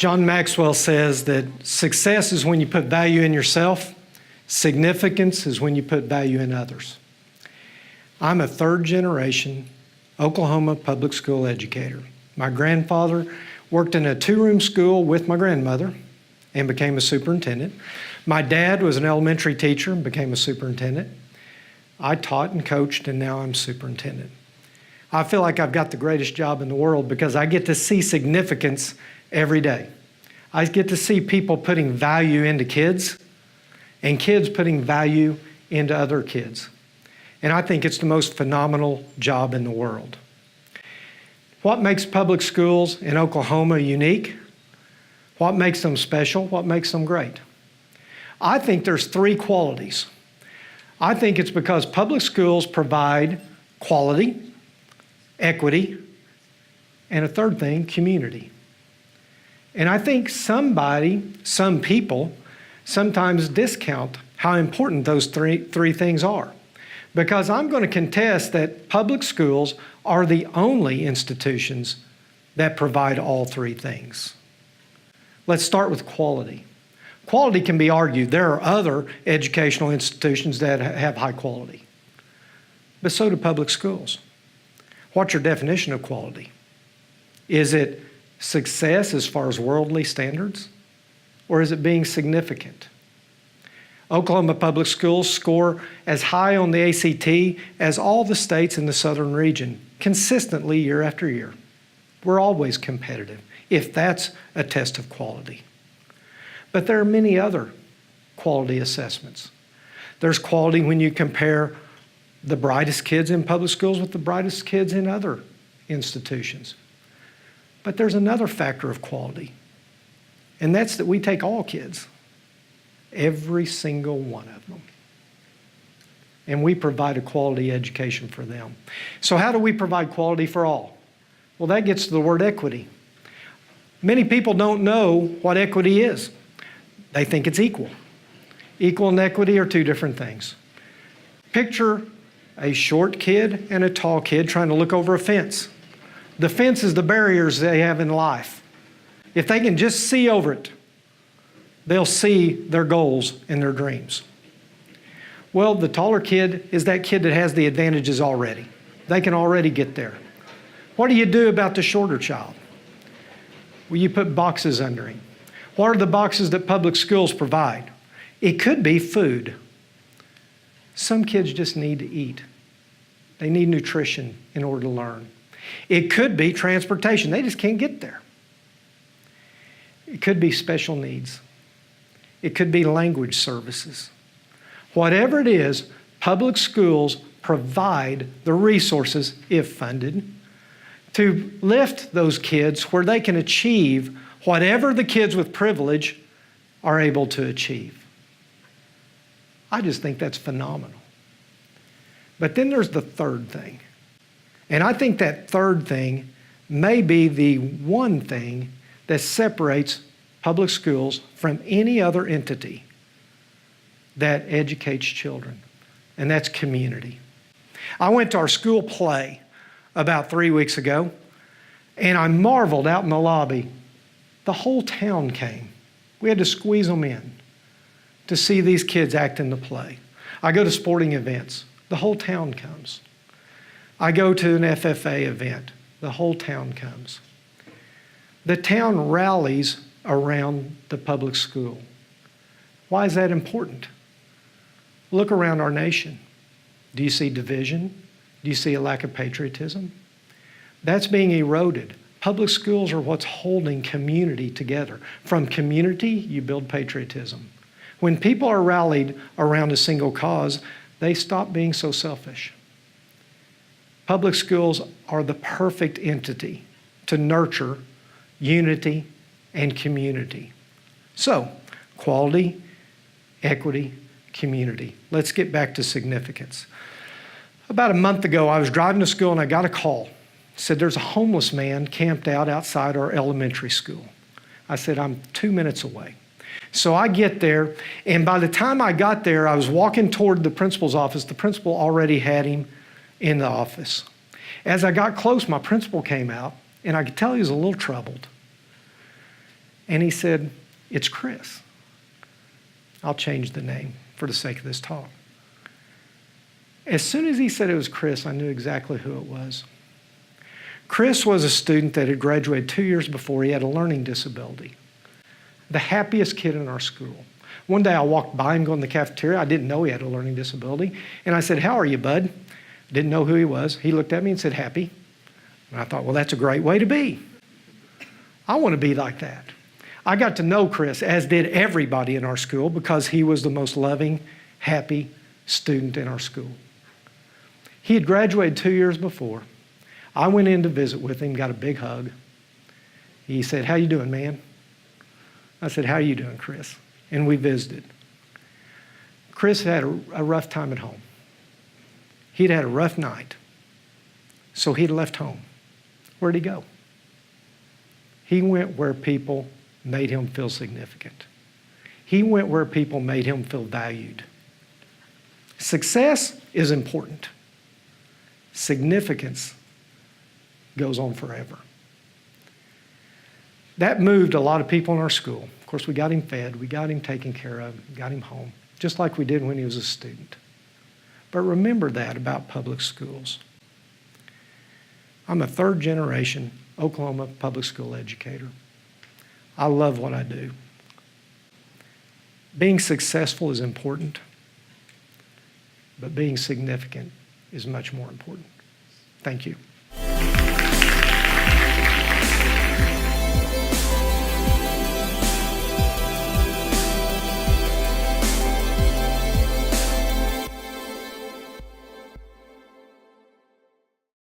John Maxwell says that success is when you put value in yourself. Significance is when you put value in others. I'm a third-generation Oklahoma public school educator. My grandfather worked in a two-room school with my grandmother and became a superintendent. My dad was an elementary teacher and became a superintendent. I taught and coached, and now I'm superintendent. I feel like I've got the greatest job in the world because I get to see significance every day. I get to see people putting value into kids and kids putting value into other kids. And I think it's the most phenomenal job in the world. What makes public schools in Oklahoma unique? What makes them special? What makes them great? I think there's three qualities. I think it's because public schools provide quality, equity, and a third thing, community. And I think some people sometimes discount how important those three things are. Because I'm going to contest that public schools are the only institutions that provide all three things. Let's start with quality. Quality can be argued. There are other educational institutions that have high quality, but so do public schools. What's your definition of quality? Is it success as far as worldly standards, or is it being significant? Oklahoma public schools score as high on the ACT as all the states in the southern region, consistently year after year. We're always competitive, if that's a test of quality. But there are many other quality assessments. There's quality when you compare the brightest kids in public schools with the brightest kids in other institutions. But there's another factor of quality, and that's that we take all kids, every single one of them, and we provide a quality education for them. So how do we provide quality for all? Well, that gets to the word equity. Many people don't know what equity is. They think it's equal. Equal and equity are two different things. Picture a short kid and a tall kid trying to look over a fence. The fence is the barriers they have in life. If they can just see over it, they'll see their goals and their dreams. Well, the taller kid is that kid that has the advantages already. They can already get there. What do you do about the shorter child? Well, you put boxes under him. What are the boxes that public schools provide? It could be food. Some kids just need to eat. They need nutrition in order to learn. It could be transportation. They just can't get there. It could be special needs. It could be language services. Whatever it is, public schools provide the resources, if funded, to lift those kids where they can achieve whatever the kids with privilege are able to achieve. I just think that's phenomenal. But then there's the third thing. And I think that third thing may be the one thing that separates public schools from any other entity that educates children, and that's community. I went to our school play about 3 weeks ago, and I marveled out in the lobby. The whole town came. We had to squeeze them in to see these kids act in the play. I go to sporting events. The whole town comes. I go to an FFA event. The whole town comes. The town rallies around the public school. Why is that important? Look around our nation. Do you see division? Do you see a lack of patriotism? That's being eroded. Public schools are what's holding community together. From community, you build patriotism. When people are rallied around a single cause, they stop being so selfish. Public schools are the perfect entity to nurture unity and community. So, quality, equity, community. Let's get back to significance. About a month ago, I was driving to school and I got a call. It said there's a homeless man camped out outside our elementary school. I said, I'm 2 minutes away. So I get there, and by the time I got there, I was walking toward the principal's office. The principal already had him in the office. As I got close, my principal came out, and I could tell he was a little troubled. And he said, "It's Chris." I'll change the name for the sake of this talk. As soon as he said it was Chris, I knew exactly who it was. Chris was a student that had graduated 2 years before. He had a learning disability. The happiest kid in our school. One day I walked by him going in the cafeteria. I didn't know he had a learning disability. And I said, "How are you, bud?" Didn't know who he was. He looked at me and said, "Happy." And I thought, well, that's a great way to be. I want to be like that. I got to know Chris, as did everybody in our school, because he was the most loving, happy student in our school. He had graduated 2 years before. I went in to visit with him, got a big hug. He said, "How you doing, man?" I said, "How are you doing, Chris?" And we visited. Chris had a rough time at home. He'd had a rough night. So he'd left home. Where'd he go? He went where people made him feel significant. He went where people made him feel valued. Success is important. Significance goes on forever. That moved a lot of people in our school. Of course, we got him fed, we got him taken care of, got him home, just like we did when he was a student. But remember that about public schools. I'm a third-generation Oklahoma public school educator. I love what I do. Being successful is important, but being significant is much more important. Thank you.